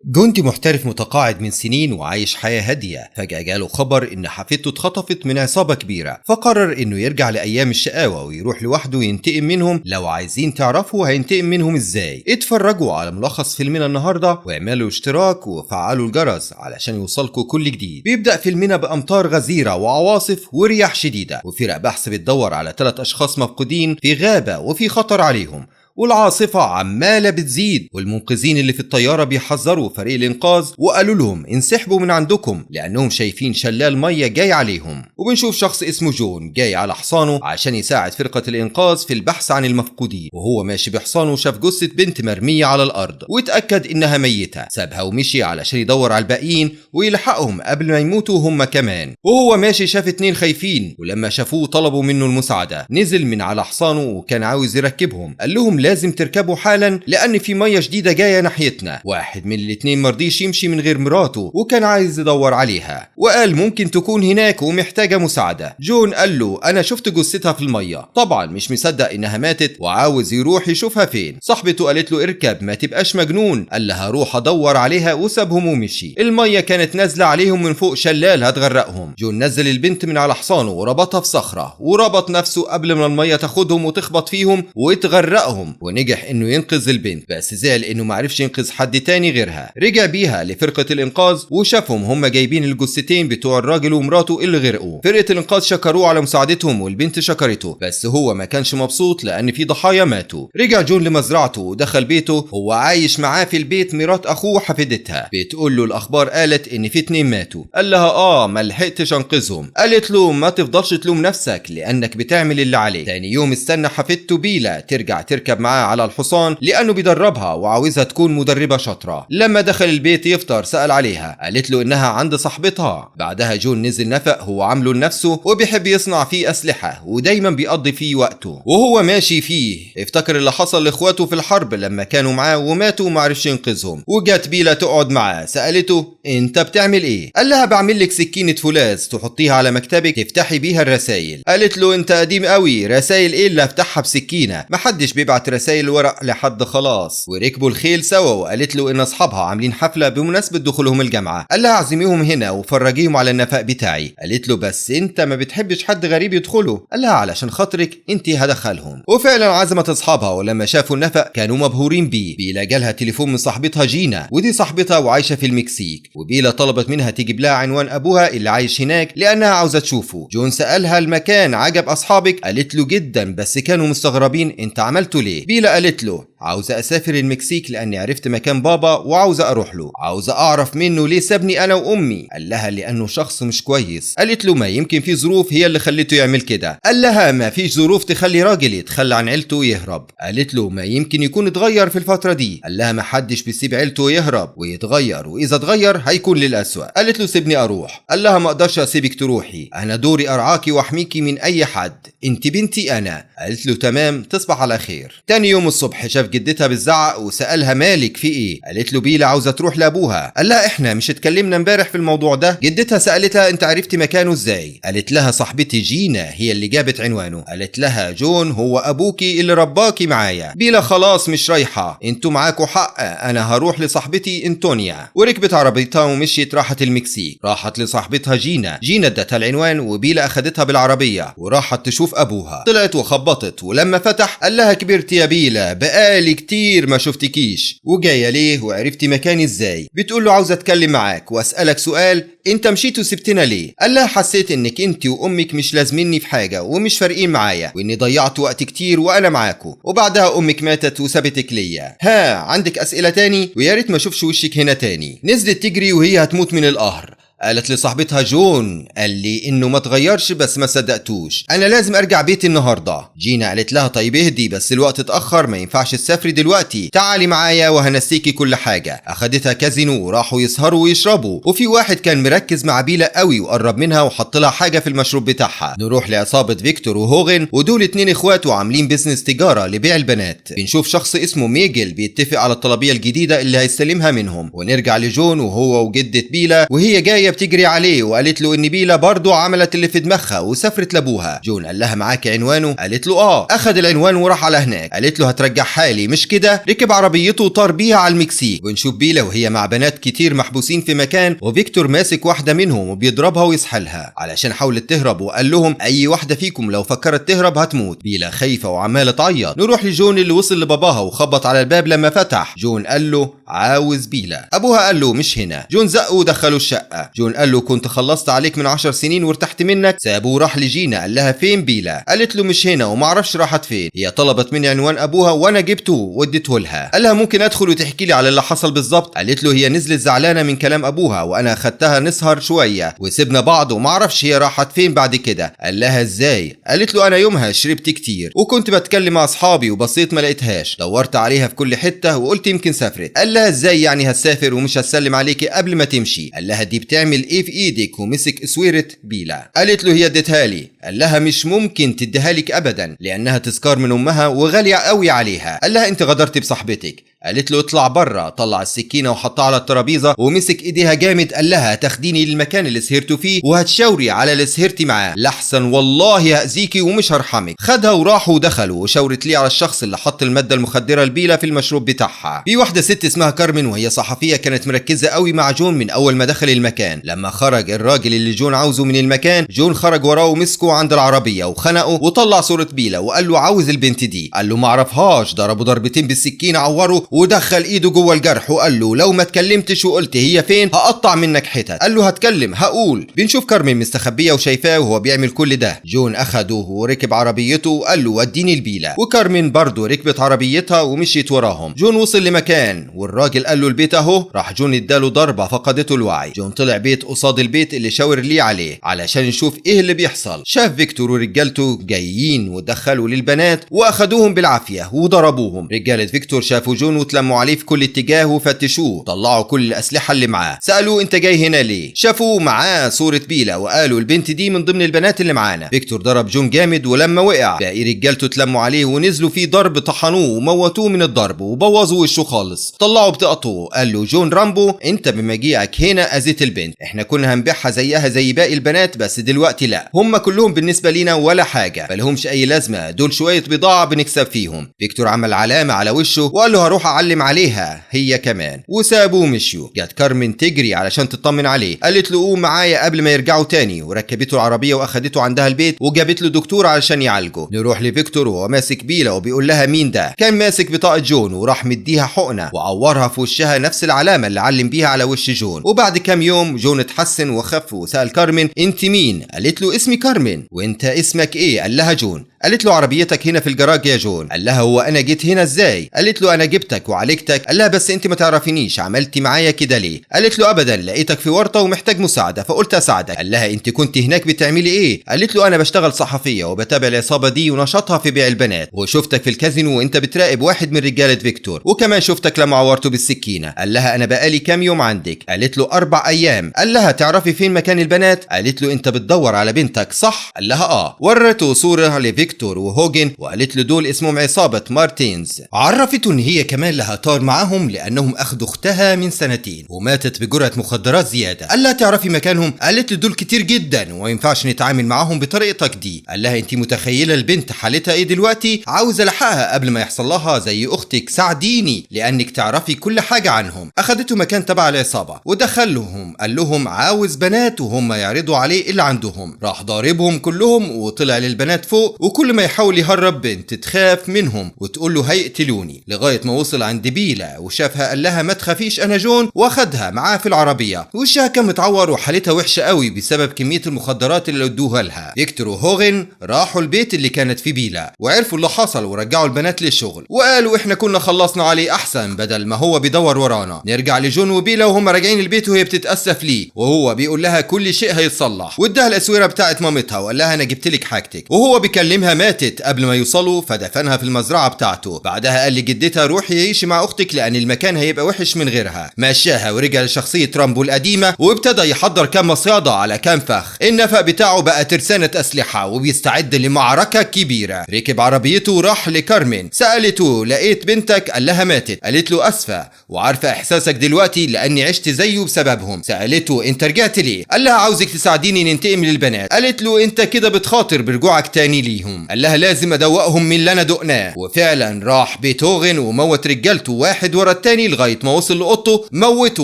جندي محترف متقاعد من سنين وعايش حياة هادية، فجأة جاله خبر إن حفيدته اتخطفت من عصابة كبيرة، فقرر إنه يرجع لأيام الشقاوة ويروح لوحده ينتقم منهم. لو عايزين تعرفوا هينتقم منهم إزاي، اتفرجوا على ملخص فيلمنا النهاردة واعملوا اشتراك وفعلوا الجرس علشان يوصلكوا كل جديد. بيبدأ فيلمنا بأمطار غزيرة وعواصف ورياح شديدة، وفرق بحث بتدور على 3 أشخاص مفقودين في غابة وفي خطر عليهم، والعاصفة عمالة بتزيد، والمنقذين اللي في الطيارة بيحذروا فريق الإنقاذ وقالوا لهم انسحبوا من عندكم لأنهم شايفين شلال مية جاي عليهم. وبنشوف شخص اسمه جون جاي على حصانه عشان يساعد فرقة الإنقاذ في البحث عن المفقودين، وهو ماشي بحصانه شاف جثة بنت مرمية على الأرض واتأكد إنها ميتة، سابها ومشي علشان يدور على الباقيين ويلحقهم قبل ما يموتوا هم كمان. وهو ماشي شاف 2 خايفين، ولما شافوه طلبوا منه المساعدة. نزل من على حصانه وكان عاوز يركبهم، قال لهم لازم تركبوا حالا لأن في مية شديدة جاية ناحيتنا. واحد من الاتنين مرضيش يمشي من غير مراته وكان عايز يدور عليها، وقال ممكن تكون هناك ومحتاجة مساعدة. جون قال له أنا شفت جثتها في المية، طبعا مش مصدق إنها ماتت وعاوز يروح يشوفها فين. صاحبته قالت له اركب ما تبقاش مجنون، قال لها هروح أدور عليها وسابهم ومشي. المية كانت نازلة عليهم من فوق شلال هتغرقهم. جون نزل البنت من على حصانه وربطها في صخرة وربط نفسه قبل ما المية تاخدهم وتخبط فيهم وتغرقهم، ونجح انه ينقذ البنت، بس زعل انه معرفش ينقذ حد تاني غيرها. رجع بيها لفرقة الانقاذ وشافهم هم جايبين الجثتين بتوع الراجل ومراته اللي غرقوا. فرقة الانقاذ شكروه على مساعدتهم والبنت شكرته، بس هو ما كانش مبسوط لان في ضحايا ماتوا. رجع جون لمزرعته ودخل بيته، هو عايش معاه في البيت مرات اخوه حفيدتها، بتقول له الاخبار قالت ان في 2 ماتوا. قال لها ما لحقتش انقذهم. قالت له ما تفضلش تلوم نفسك لانك بتعمل اللي عليك. تاني يوم استنى حفيدته بيلا ترجع تركب معاه على الحصان لأنه بيدربها وعاوزها تكون مدربة شاطرة. لما دخل البيت يفطر سأل عليها، قالت له إنها عند صاحبتها. بعدها جون نزل نفق هو عامله لنفسه وبيحب يصنع فيه أسلحة ودايما بيقضي فيه وقته. وهو ماشي فيه افتكر اللي حصل لإخواته في الحرب لما كانوا معاه وماتوا ومعرفش ينقذهم. وجات بيلا تقعد معاه، سألته أنت بتعمل إيه؟ قال لها بعمل لك سكينة فولاذ تحطيها على مكتبك تفتحي بيها الرسايل. قالت له أنت قديم قوي، رسايل إيه اللي أفتحها بسكينة؟ محدش بيبعت رسايل ورق لحد خلاص. وركبوا الخيل سوا، وقالت له ان اصحابها عاملين حفله بمناسبه دخولهم الجامعه. قال لها اعزميهم هنا وفرجيهم على النفق بتاعي. قالت له بس انت ما بتحبش حد غريب يدخله. قال لها علشان خاطرك انت هدخلهم. وفعلا عزمت اصحابها، ولما شافوا النفق كانوا مبهورين بيه. بيلا جالها تليفون من صاحبتها جينا، ودي صاحبتها وعايشه في المكسيك، وبيلا طلبت منها تجيب لها عنوان ابوها اللي عايش هناك لانها عاوزه تشوفه. جون سالها المكان عجب اصحابك؟ قالت له جدا، بس كانوا مستغربين انت عملته ليه. بيلا قالت له عاوزة أسافر المكسيك لأني عرفت مكان بابا وعاوزة أروح له، عاوزة أعرف منه ليه سابني أنا وأمي. قال لها لأنه شخص مش كويس. قالت له ما يمكن في ظروف هي اللي خلته يعمل كده. قال لها ما فيش ظروف تخلي راجل يتخلى عن عيلته ويهرب. قالت له ما يمكن يكون اتغير في الفترة دي. قال لها ما حدش بيسيب عيلته ويهرب ويتغير، وإذا اتغير هيكون للأسوأ. قالت له سيبني أروح. قال لها ما أقدرش أسيبك تروحي، أنا دوري أرعاكي وأحميكي من أي حد، أنت بنتي أنا. قالت له تمام، تصبح على خير. تاني يوم الصبح شاف جدتها بالزعق وسألها مالك في ايه؟ قالت له بيلا عاوزة تروح لابوها. قال لها احنا مش اتكلمنا امبارح في الموضوع ده؟ جدتها سألتها انت عرفتي مكانه ازاي؟ قالت لها صاحبتي جينا هي اللي جابت عنوانه. قالت لها جون هو ابوكي اللي رباكي معايا. بيلا خلاص مش رايحة، انتوا معاكوا حق، انا هروح لصاحبتي انطونيا. وركبت عربيتها ومشيت راحت المكسيك. راحت لصاحبتها جينا ادتها العنوان، وبيلا اخدتها بالعربية وراحت تشوف ابوها. طلعت وخبطت، ولما فتح قال لها كبرت يا بيلا، بقالي كتير ما شفتكيش، وجايه ليه وعرفتي مكاني ازاي؟ بتقول له عاوزه اتكلم معاك واسالك سؤال، انت مشيت وسبتنا ليه؟ قال لها حسيت انك انت وامك مش لازميني في حاجه ومش فارقين معايا، واني ضيعت وقت كتير وانا معاكو، وبعدها امك ماتت وسابتك ليا. ها عندك اسئله تاني؟ ويا ريت ما اشوفش وشك هنا تاني. نزلت تجري وهي هتموت من القهر. قالت لصاحبتها جون قال لي انه ما تغيرش، بس ما صدقتوش، انا لازم ارجع بيتي النهارده. جينا قالت لها طيب اهدي، بس الوقت اتاخر ما ينفعش تسافري دلوقتي، تعالي معايا وهنسيكي كل حاجه. اخدتها كازينو وراحوا يسهروا ويشربوا، وفي واحد كان مركز مع بيلا قوي وقرب منها وحط لها حاجه في المشروب بتاعها. نروح لعصابه فيكتور وهوغن، ودول 2 اخوات وعاملين بيزنس تجاره لبيع البنات. بنشوف شخص اسمه ميجل بيتفق على الطلبيه الجديده اللي هيستلمها منهم، ونرجع لجون وهو وجده بيلا وهي جايه وهي بتجري عليه وقالت له ان بيلا برضه عملت اللي في دماغها وسافرت لابوها. جون قال لها معاك عنوانه؟ قالت له اه. اخذ العنوان وراح على هناك. قالت له هترجعها لي مش كده؟ ركب عربيته وطار بيها على المكسيك. ونشوف بيلا وهي مع بنات كتير محبوسين في مكان، وفيكتور ماسك واحده منهم وبيضربها ويسحلها علشان حاولت تهرب، وقال لهم اي واحده فيكم لو فكرت تهرب هتموت. بيلا خايفه وعماله تعيط. نروح لجون اللي وصل لباباها وخبط على الباب. لما فتح جون قال له عاوز بيلا. ابوها قال له مش هنا. جون زقه ودخله الشقه. جون قال له كنت خلصت عليك من 10 سنين وارتحت منك. سابه وراح لجينا. قال لها فين بيلا؟ قالت له مش هنا ومعرفش راحت فين. هي طلبت مني عنوان ابوها وانا جبته واديته لها. قال لها ممكن ادخل وتحكي لي على اللي حصل بالظبط؟ قالت له هي نزلت زعلانه من كلام ابوها وانا اخدتها نسهر شويه وسيبنا بعض ومعرفش هي راحت فين بعد كده. قال لها ازاي؟ قالت له انا يومها شربت كتير وكنت بتكلم مع اصحابي وبصيت ما لقيتهاش، دورت عليها في كل حته وقلت يمكن سافرت. قال لها ازاي يعني هتسافر ومش هتسلم عليكي قبل ما تمشي؟ قال لها دي بتعمل ايه في ايدك؟ ومسك اسويره بيلا. قالت له هي اديتها لي. قال لها مش ممكن تديها لك ابدا لانها تذكار من امها وغاليه قوي عليها. قال لها انت غدرتي بصاحبتك. قالت له اطلع بره. طلع السكينه وحطها على الترابيزه ومسك ايديها جامد. قال لها تاخديني للمكان اللي سهرتوا فيه وهتشاوري على اللي سهرتي معاه لحسن والله هاذيكي ومش هرحمك. خدها وراحوا ودخلوا وشاورت ليه على الشخص اللي حط الماده المخدره البيلا في المشروب بتاعها. في واحده ست اسمها كارمن وهي صحفيه كانت مركزه قوي مع جون من اول ما دخل المكان. لما خرج الراجل اللي جون عاوزه من المكان، جون خرج وراه ومسكه عند العربيه وخنقه وطلع صوره بيلا وقال له عاوز البنت دي. قال له معرفهاش. ضربه ضربتين بالسكينه عوره ودخل ايده جوه الجرح وقال له لو ما اتكلمتش وقلت هي فين هقطع منك حتت. قال له هتكلم هقول. بنشوف كارمن مستخبيه وشايفاه وهو بيعمل كل ده. جون اخده وركب عربيته وقال له وديني البيلا، وكارمن برضه ركبت عربيتها ومشيت وراهم. جون وصل لمكان والراجل قال له البيت اهو. راح جون اداله ضربه فقدته الوعي. جون طلع بيت قصاد البيت اللي شاور ليه عليه علشان يشوف ايه اللي بيحصل. شاف فيكتور ورجالته جايين ودخلوا للبنات واخدوهم بالعافيه وضربوهم. رجاله فيكتور شافوا جون وتلموا عليه في كل اتجاه وفتشوه. طلعوا كل الاسلحه اللي معاه. سالوه انت جاي هنا ليه؟ شافوه معاه صوره بيلا وقالوا البنت دي من ضمن البنات اللي معانا. فيكتور ضرب جون جامد ولما وقع باقي رجالته تلموا عليه ونزلوا فيه ضرب، طحنوه وموتوه من الضرب وبوظوا وشه خالص. طلعوا بطاقته. قال له جون رامبو انت بمجيئك هنا اذيت البنت، احنا كنا هنبيعها زيها زي باقي البنات بس دلوقتي لا، هم كلهم بالنسبه لينا ولا حاجه، مالهمش اي لازمه، دول شويه بضاعه بنكسب فيهم. فيكتور عمل علامه على وشه وقال له هروح اعلم عليها هي كمان، وسابوه ومشيوا. جت كارمن تجري علشان تطمن عليه. قالت له قوم معايا قبل ما يرجعوا تاني، وركبته العربيه واخدته عندها البيت وجابت له دكتور علشان يعالجه. نروح لفيكتور وهو ماسك بيلا وبيقول لها مين ده؟ كان ماسك بطاقه جون وراح مديها حقنه وعورها في وشها نفس العلامه اللي علم بيها على وش جون. وبعد كام يوم جون اتحسن وخف وسال كارمن انت مين؟ قالت له اسمي كارمن. وانت اسمك ايه؟ قال لها جون. قالت له عربيتك هنا في الجراج يا جون. قال لها هو انا جيت هنا ازاي؟ قالت له انا جبتك وعالجتك. قال لها بس انت ما تعرفينيش، عملتي معايا كده ليه؟ قالت له ابدا، لقيتك في ورطه ومحتاج مساعده فقلت اساعدك. قال لها انت كنت هناك بتعملي ايه؟ قالت له انا بشتغل صحفيه وبتابع العصابه دي ونشاطها في بيع البنات، وشفتك في الكازينو وانت بتراقب واحد من رجاله فيكتور، وكمان شفتك لما عورته بالسكينه. قال لها انا بقالي كام يوم عندك؟ قالت له 4 ايام. قال لها تعرفي فين مكان البنات؟ قالت له انت بتدور على بنتك صح؟ قال لها اه. ورته صوره لفيكتور وهوجن وقالت له دول اسمهم عصابه مارتينز. عرفته ان هي كمان لها طار معاهم لانهم اخدوا اختها من 2 سنين وماتت بجرعه مخدرات زياده. قال لها تعرفي مكانهم؟ قالت له دول كتير جدا وما ينفعش نتعامل معاهم بطريقتك دي. قال لها انت متخيله البنت حالتها ايه دلوقتي؟ عاوزه الحقها قبل ما يحصل لها زي اختك، ساعديني لانك تعرفي كل حاجه عنهم. اخدته مكان تبع العصابه ودخلهم، قال لهم عاوز بنات وهم يعرضوا عليه اللي عندهم. راح ضاربهم كلهم وطلع للبنات فوق، وكل ما يحاول يهرب بنت تخاف منهم وتقول له هيقتلوني، لغايه ما وصل عند بيلا وشافها. قال لها ما تخافيش انا جون، واخدها معاه في العربيه. وشها كان متعور وحالتها وحشه قوي بسبب كميه المخدرات اللي ادوها لها. فيكتور وهوغن راحوا البيت اللي كانت فيه بيلا وعرفوا اللي حصل ورجعوا البنات للشغل، وقالوا احنا كنا خلصنا عليه احسن بدل ما هو بيدور ورانا. نرجع لجون وبيلا وهم راجعين البيت وهي بتتاسف ليه وهو بيقول لها كل شيء هيتصلح، واداها الاسوره بتاعت مامتها وقال لها انا جبت لك حاجتك، وهو بيكلمها امها ماتت قبل ما يوصلوا فدفنها في المزرعة بتاعته. بعدها قال لجدتها روحي عيشي مع اختك لان المكان هيبقى وحش من غيرها. مشاها ورجع لشخصية رامبو القديمة وابتدى يحضر كام مصيادة على كام فخ. النفق بتاعه بقى ترسانة اسلحة وبيستعد لمعركة كبيرة. ركب عربيته وراح لكارمين، سألته لقيت بنتك؟ قال لها ماتت. قالت له اسفة وعارفة احساسك دلوقتي لاني عشت زيه بسببهم. سألته انت رجعت ليه؟ قال لها عاوزك تساعديني ننتقم للبنات. قالت له انت كده بتخاطر برجوعك تاني ليهم. قال لها لازم ادوقهم من اللي انا دقناه. وفعلا راح بيتهوفن وموت رجالته واحد ورا التاني لغايه ما وصل لاوضته موته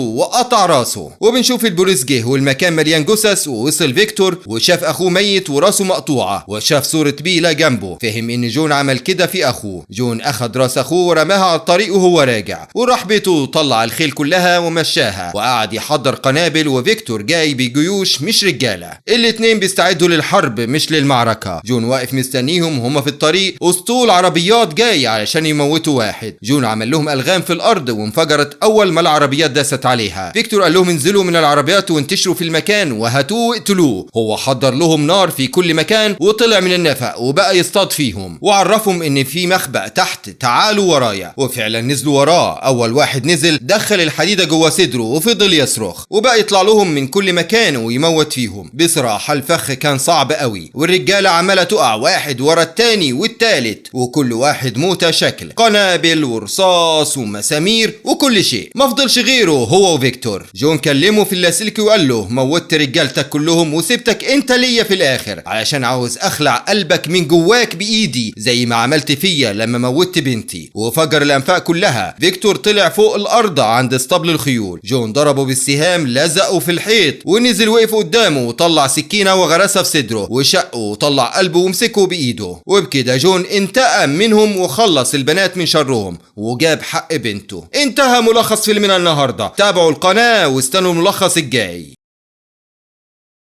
وقطع راسه. وبنشوف البوليس جه والمكان مليان جثث، ووصل فيكتور وشاف اخوه ميت وراسه مقطوعه، وشاف صوره بيلا جنبه. فهم ان جون عمل كده في اخوه. جون اخد راس اخوه ورماها على الطريق وهو راجع، وراح بيته وطلع الخيل كلها ومشاها وقعد يحضر قنابل. وفيكتور جاي بجيوش مش رجاله، الاتنين بيستعدوا للحرب مش للمعركه. جون واقف مستنيهم وهم في الطريق، اسطول عربيات جاي علشان يموتوا واحد. جون عمل لهم الغام في الارض وانفجرت اول ما العربيات داست عليها. فيكتور قال لهم انزلوا من العربيات وانتشروا في المكان وهاتوه واقتلوه. هو حضر لهم نار في كل مكان وطلع من النفق وبقى يصطاد فيهم، وعرفهم ان في مخبأ تحت تعالوا ورايا. وفعلا نزلوا وراه. اول واحد نزل دخل الحديده جوه صدره وفضل يصرخ وبقى يطلع لهم من كل مكان ويموت فيهم. بصراحه الفخ كان صعب قوي، والرجاله عماله تقع واحد ورا التاني والتالت، وكل واحد موته شكل، قنابل ورصاص ومسامير وكل شيء. ما فضلش غيره هو وفيكتور. جون كلمه في اللاسلكي وقال له موتت رجالتك كلهم وسبتك انت ليا في الاخر علشان عاوز اخلع قلبك من جواك بايدي زي ما عملت فيا لما موتت بنتي. وفجر الانفاق كلها. فيكتور طلع فوق الارض عند اسطبل الخيول. جون ضربه بالسهام لزقه في الحيط ونزل وقف قدامه وطلع سكينه وغرسها في صدره وشقه وطلع قلبه ومسكه بايده. وبكده جون انتقم منهم وخلص البنات من شرهم وجاب حق بنته. انتهى ملخص فيلمنا النهارده. تابعوا القناه واستنوا الملخص الجاي.